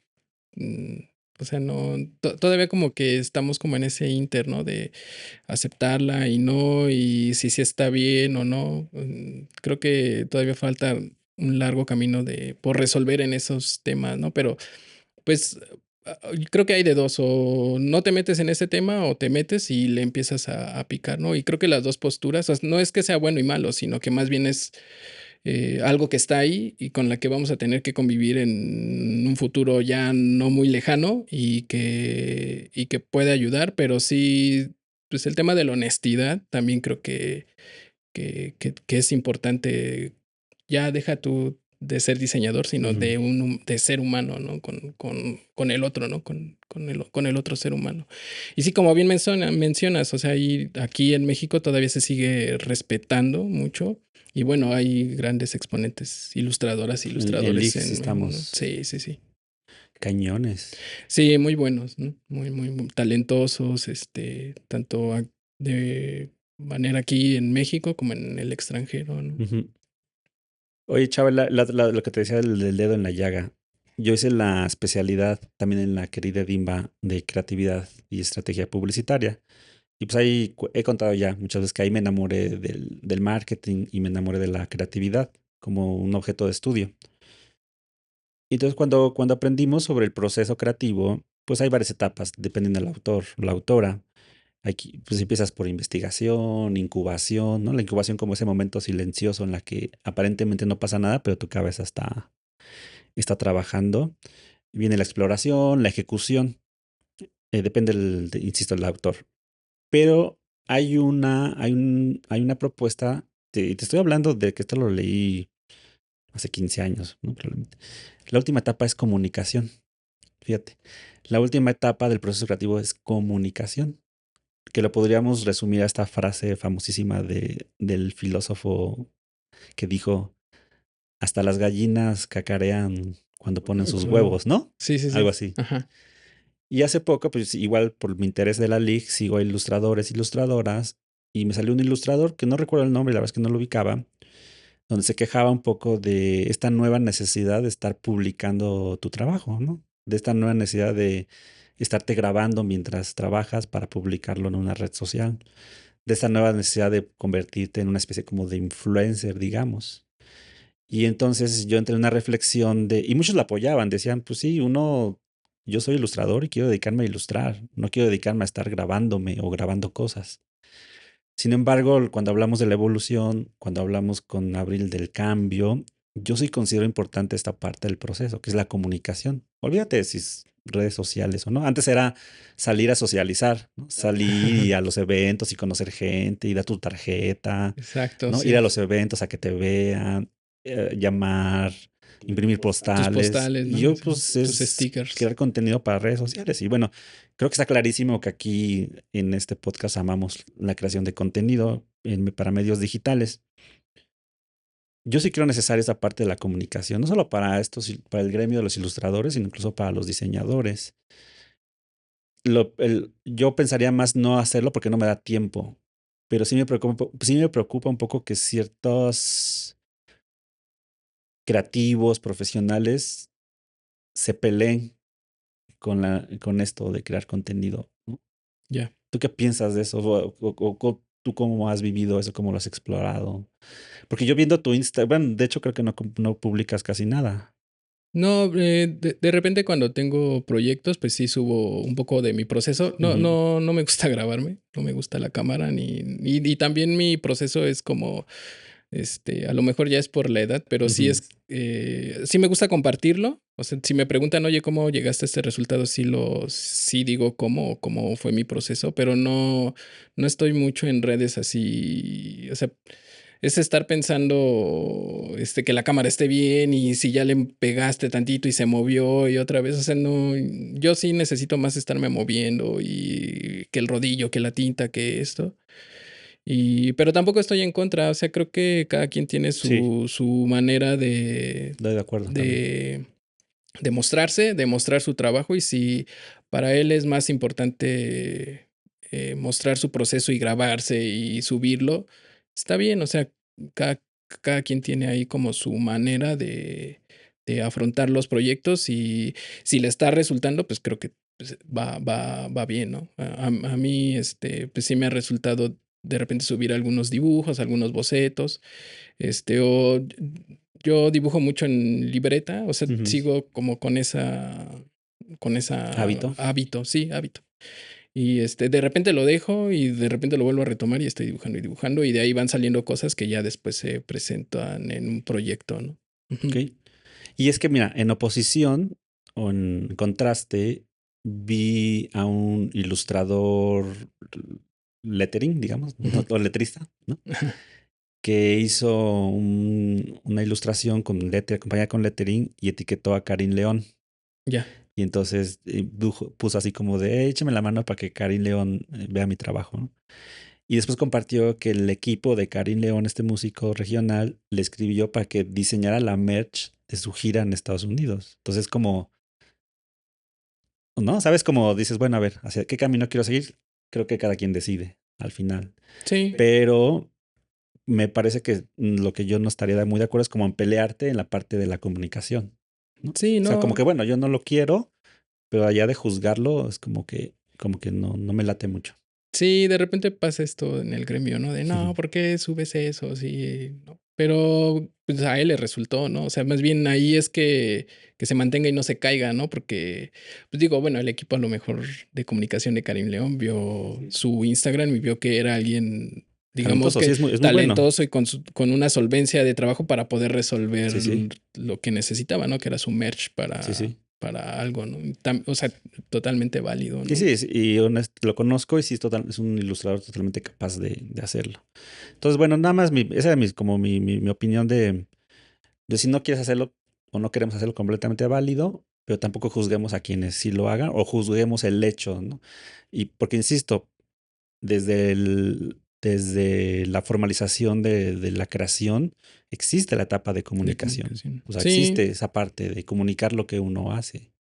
mm, o sea, no, todavía como que estamos como en ese inter, ¿no? De aceptarla y no, y si sí está bien o no. Creo que todavía falta un largo camino por resolver en esos temas, ¿no? Pero pues creo que hay de dos, o no te metes en ese tema o te metes y le empiezas a picar, ¿no? Y creo que las dos posturas, o sea, no es que sea bueno y malo, sino que más bien es algo que está ahí y con la que vamos a tener que convivir en un futuro ya no muy lejano y que puede ayudar, pero sí, pues el tema de la honestidad también creo que es importante. Ya deja tú de ser diseñador, sino Ujú. de ser humano, ¿no? Con el otro, ¿no? Con el otro ser humano. Y sí, como bien mencionas, o sea, aquí en México todavía se sigue respetando mucho. Y bueno, hay grandes exponentes, ilustradoras, En ilustradores Leaks ¿no? estamos Sí, sí, sí. cañones. Sí, muy buenos, ¿no? Muy talentosos, tanto de manera aquí en México como en el extranjero, ¿no? Ujú. Oye, chaval, lo que te decía del dedo en la llaga. Yo hice la especialidad también en la querida DIMBA de creatividad y estrategia publicitaria. Y pues ahí he contado ya muchas veces que ahí me enamoré del marketing y me enamoré de la creatividad como un objeto de estudio. Y entonces cuando aprendimos sobre el proceso creativo, pues hay varias etapas, dependiendo del autor o la autora. Aquí, pues empiezas por investigación, incubación, ¿no? La incubación como ese momento silencioso en la que aparentemente no pasa nada, pero tu cabeza está trabajando. Viene la exploración, la ejecución. Depende, insisto, del autor. Pero hay una propuesta, te estoy hablando de que esto lo leí hace 15 años, ¿no? Probablemente. La última etapa es comunicación. Fíjate, la última etapa del proceso creativo es comunicación, que lo podríamos resumir a esta frase famosísima del filósofo que dijo, hasta las gallinas cacarean cuando ponen sus Wow. huevos, ¿no? Sí, sí, Algo sí. así. Ajá. Y hace poco, pues igual por mi interés de la LIG, sigo a ilustradores, ilustradoras, y me salió un ilustrador que no recuerdo el nombre, la verdad es que no lo ubicaba, donde se quejaba un poco de esta nueva necesidad de estar publicando tu trabajo, ¿no? De esta nueva necesidad de estarte grabando mientras trabajas para publicarlo en una red social, de esta nueva necesidad de convertirte en una especie como de influencer, digamos. Y entonces yo entré en una reflexión y muchos la apoyaban, decían, pues sí, yo soy ilustrador y quiero dedicarme a ilustrar, no quiero dedicarme a estar grabándome o grabando cosas. Sin embargo, cuando hablamos de la evolución, cuando hablamos con Abril del cambio, yo sí considero importante esta parte del proceso, que es la comunicación. Olvídate de si es redes sociales o no. Antes era salir a socializar, ¿no? Salir a los eventos y conocer gente y dar tu tarjeta, Exacto, ¿no? Ir a sí. los eventos a que te vean, llamar, imprimir Tus postales. postales, Y ¿no? yo, Sí, pues, tus es stickers. crear contenido para redes sociales. Y bueno, creo que está clarísimo que aquí en este podcast amamos la creación de contenido para medios digitales. Yo sí creo necesaria esa parte de la comunicación, no solo para para el gremio de los ilustradores, sino incluso para los diseñadores. Yo pensaría más no hacerlo porque no me da tiempo, pero sí me preocupa un poco que ciertos creativos, profesionales, se peleen con esto de crear contenido, ¿no? Ya. ¿Tú qué piensas de eso? ¿Tú cómo has vivido eso? ¿Cómo lo has explorado? Porque yo viendo tu Instagram, de hecho creo que no publicas casi nada. No, de repente cuando tengo proyectos, pues sí subo un poco de mi proceso. No, Ujú, no, no me gusta grabarme, no me gusta la cámara y también mi proceso es como, a lo mejor ya es por la edad, pero sí ujú. es, sí me gusta compartirlo. O sea, si me preguntan, oye, ¿cómo llegaste a este resultado? Sí digo cómo fue mi proceso, pero no estoy mucho en redes así. O sea, es estar pensando, que la cámara esté bien y si ya le pegaste tantito y se movió y otra vez, o sea, no, yo sí necesito más estarme moviendo y que el rodillo, que la tinta, que esto. Pero tampoco estoy en contra, o sea, creo que cada quien tiene Sí, su manera de, estoy de acuerdo también. de, de mostrarse, de mostrar su trabajo y si para él es más importante mostrar su proceso y grabarse y subirlo, está bien, o sea, cada, cada quien tiene ahí como su manera de afrontar los proyectos y si le está resultando, pues creo que pues, va bien, ¿no? A mí, pues sí me ha resultado de repente subir algunos dibujos, algunos bocetos, o yo dibujo mucho en libreta, o sea, Ujú. sigo como con esa Hábito. hábito, sí, hábito. Y de repente lo dejo y de repente lo vuelvo a retomar y estoy dibujando y dibujando y de ahí van saliendo cosas que ya después se presentan en un proyecto, ¿no? Ok. Ujú. Y es que mira, en oposición o en contraste, vi a un ilustrador lettering, digamos, Ujú. o letrista, ¿no? Que hizo una ilustración acompañada con lettering y etiquetó a Karin León. Ya, Y entonces puso así como de, échame la mano para que Karin León vea mi trabajo, ¿no? Y después compartió que el equipo de Karin León, este músico regional, le escribió para que diseñara la merch de su gira en Estados Unidos. Entonces, como, ¿no? ¿Sabes? Como dices, bueno, a ver, ¿hacia qué camino quiero seguir? Creo que cada quien decide al final. sí, Pero me parece que lo que yo no estaría muy de acuerdo es como en pelearte en la parte de la comunicación, ¿no? sí, O sea, como no. que bueno, yo no lo quiero, pero allá de juzgarlo es como que no me late mucho. Sí, de repente pasa esto en el gremio, ¿no? De no, ¿por qué subes eso? Sí, no. Pero pues a él le resultó, ¿no? O sea, más bien ahí es que se mantenga y no se caiga, ¿no? Porque, pues digo, bueno, el equipo a lo mejor de comunicación de Karim León vio su Instagram y vio que era alguien, digamos Talentoso, sí, que es muy bueno. talentoso y con una solvencia de trabajo para poder resolver Sí, sí, lo que necesitaba, ¿no? Que era su merch sí, sí. para algo, ¿no? O sea, totalmente válido, Sí, ¿no? sí, y lo conozco y sí es un ilustrador totalmente capaz de hacerlo. Entonces, bueno, nada más esa es como mi opinión de si no quieres hacerlo o no queremos hacerlo completamente válido, pero tampoco juzguemos a quienes sí lo hagan o juzguemos el hecho, ¿no? Y porque, insisto, desde la formalización de la creación, existe la etapa de De comunicación. comunicación. O sea, Sí, existe esa parte de comunicar lo que uno hace.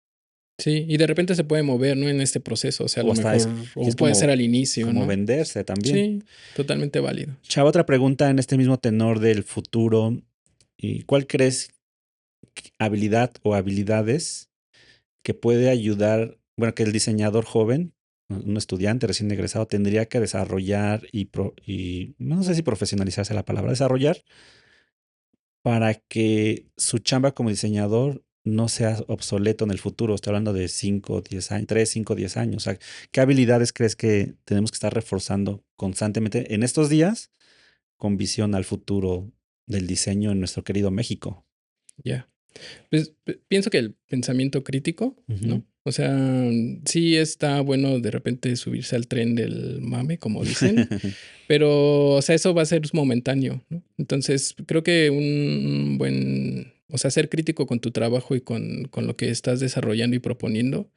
sí, y de repente se puede mover, ¿no? En este proceso, o sea, a O lo hasta mejor, y o es puede ser como, al inicio, como ¿no? venderse también. Sí, totalmente válido. Chava, otra pregunta en este mismo tenor del futuro. ¿Y cuál crees habilidad o habilidades que puede ayudar, bueno, que el diseñador joven, un estudiante recién egresado, tendría que desarrollar y no sé si profesionalizarse la palabra, desarrollar para que su chamba como diseñador no sea obsoleto en el futuro? Estoy hablando de 5, 10 años, 3, 5, 10 años. O sea, ¿qué habilidades crees que tenemos que estar reforzando constantemente en estos días con visión al futuro del diseño en nuestro querido México? Ya. Pues pienso que el pensamiento crítico, Ujú. ¿no? O sea, sí está bueno de repente subirse al tren del mame, como dicen, pero, o sea, eso va a ser momentáneo, ¿no? Entonces, creo que un buen, o sea, ser crítico con tu trabajo y con lo que estás desarrollando y proponiendo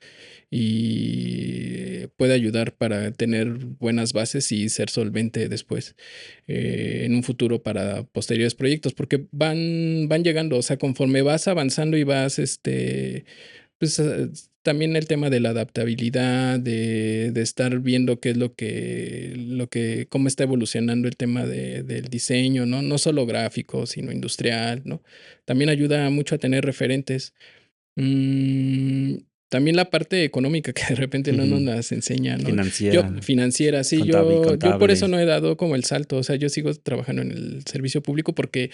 y puede ayudar para tener buenas bases y ser solvente después en un futuro para posteriores proyectos, porque van llegando, o sea, conforme vas avanzando y vas, pues también el tema de la adaptabilidad, de estar viendo qué es cómo está evolucionando el tema del diseño, ¿no? No solo gráfico, sino industrial, ¿no? También ayuda mucho a tener referentes. Mm, también la parte económica que de repente no nos Ujú. las enseña, ¿no? Yo, Financiera, financiera, sí, yo por eso contable. no he dado como el salto, o sea, yo sigo trabajando en el servicio público porque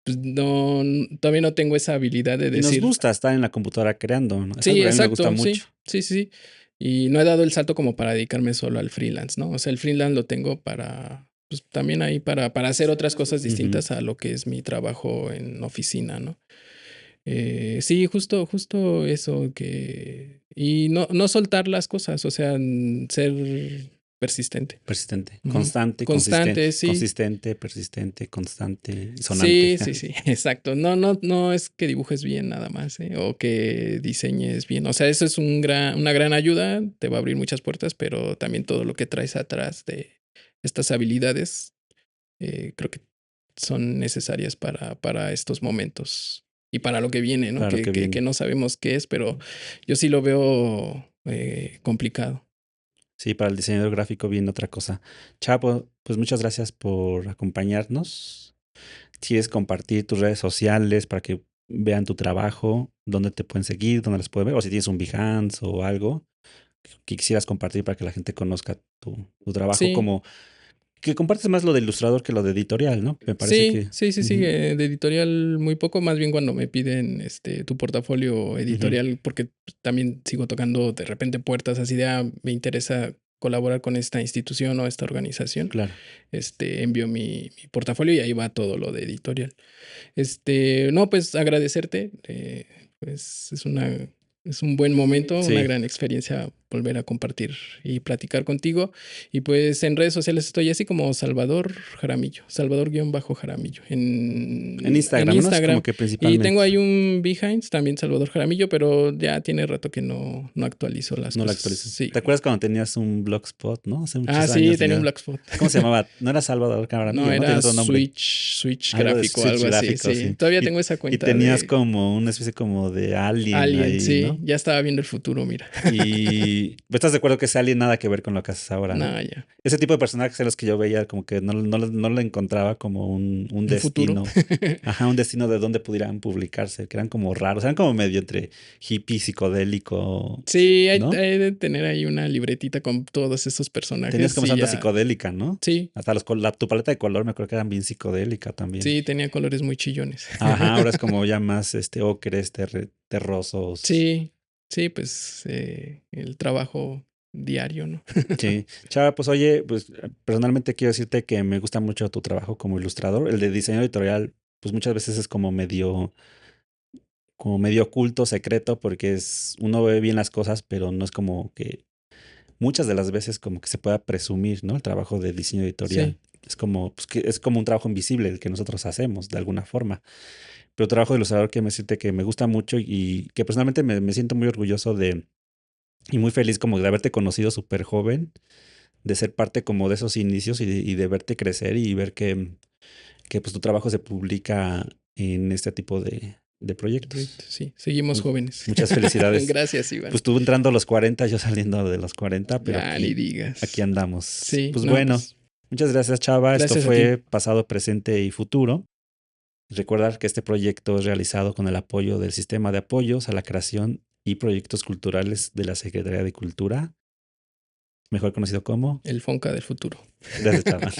pues, no, todavía no tengo esa habilidad de Y nos decir, gusta estar en la computadora creando, ¿no? Es algo sí, que a mí me gusta exacto, mucho. sí, sí, sí, sí. Y no he dado el salto como para dedicarme solo al freelance, ¿no? O sea, el freelance lo tengo para, pues también ahí para hacer otras cosas Ujú. distintas a lo que es mi trabajo en oficina, ¿no? Sí, justo eso que... Y no soltar las cosas, o sea, ser persistente. Persistente, Ujú. consistente, Constante, sí. consistente, persistente, constante y sonante. Sí, sí, sí, exacto. No es que dibujes bien nada más, ¿eh? O que diseñes bien. O sea, eso es una gran ayuda, te va a abrir muchas puertas, pero también todo lo que traes atrás de estas habilidades, creo que son necesarias para estos momentos y para lo que viene, ¿no? Para lo que Que viene. no sabemos qué es, pero yo sí lo veo complicado. Sí, para el diseñador gráfico viene otra cosa. Chapo, pues muchas gracias por acompañarnos. ¿Quieres compartir tus redes sociales para que vean tu trabajo? ¿Dónde te pueden seguir? ¿Dónde las pueden ver? O si tienes un Behance o algo que quisieras compartir para que la gente conozca tu trabajo, Sí, como que compartes más lo de ilustrador que lo de editorial, ¿no? Me parece sí, que... sí, sí, sí, Ujú, de editorial muy poco, más bien cuando me piden tu portafolio ujú, editorial, porque pues, también sigo tocando de repente puertas así de, me interesa colaborar con esta institución o esta organización, claro. envío mi portafolio y ahí va todo lo de editorial. No, pues agradecerte, pues es un buen momento, una Sí, gran experiencia volver a compartir y platicar contigo. Y pues en redes sociales estoy así como Salvador Jaramillo, Salvador-Jaramillo en en Instagram, ¿no? Es como Instagram. que Y tengo principalmente ahí un Behance, también Salvador Jaramillo, pero ya tiene rato que no actualizo las no la cosas. actualizan. Sí. ¿Te acuerdas cuando tenías un blogspot, no? Hace Ah, muchos sí, años tenía un tenías... Blogspot. ¿Cómo se llamaba? No era Salvador No, Camaramillo, ¿no? Tenía era otro nombre. Switch Algo de gráfico, Switch algo así, gráfico, sí. sí. Todavía tengo esa Y cuenta tenías de como una especie como de alien Alien, ahí, sí. ¿no? Ya estaba viendo el futuro, mira. Y ¿estás de acuerdo que ese alien nada que ver con lo que haces ahora, ¿no? No, ya. Ese tipo de personajes en los que yo veía como que no le encontraba como un Un futuro. destino. Ajá, un destino de donde pudieran publicarse, que eran como raros, eran como medio entre hippie, psicodélico, Sí, ¿no? hay de tener ahí una libretita con todos esos Tenías personajes como y esa onda ya. psicodélica, ¿no? Sí, Hasta tu paleta de color me acuerdo que eran bien psicodélica también. sí, tenía colores muy chillones. Ajá, ahora es como ya más ocres, terrosos. Sí, sí, pues el trabajo diario, ¿no? Sí. Chava, pues oye, pues personalmente quiero decirte que me gusta mucho tu trabajo como ilustrador. El de diseño editorial, pues muchas veces es como medio como medio oculto, secreto, porque uno ve bien las cosas, pero no es como que muchas de las veces como que se pueda presumir, ¿no? El trabajo de diseño editorial. Sí, Es como, pues, que es como un trabajo invisible el que nosotros hacemos, de alguna forma. Pero trabajo de ilustrador que me siente que me gusta mucho y que personalmente me siento muy orgulloso y muy feliz como de haberte conocido súper joven, de ser parte como de esos inicios y de verte crecer y ver que pues tu trabajo se publica en este tipo de proyectos. sí, seguimos jóvenes. Muchas felicidades. Gracias, Iván. Pues tú entrando a los 40, yo saliendo de los 40, pero Ya, ni aquí digas. andamos. Sí, Pues no, bueno, pues muchas gracias, Chava. Esto gracias a ti. fue pasado, presente y futuro. Recordar que este proyecto es realizado con el apoyo del Sistema de Apoyos a la Creación y Proyectos Culturales de la Secretaría de Cultura, mejor conocido como. El Fonca del futuro. Gracias, Chava.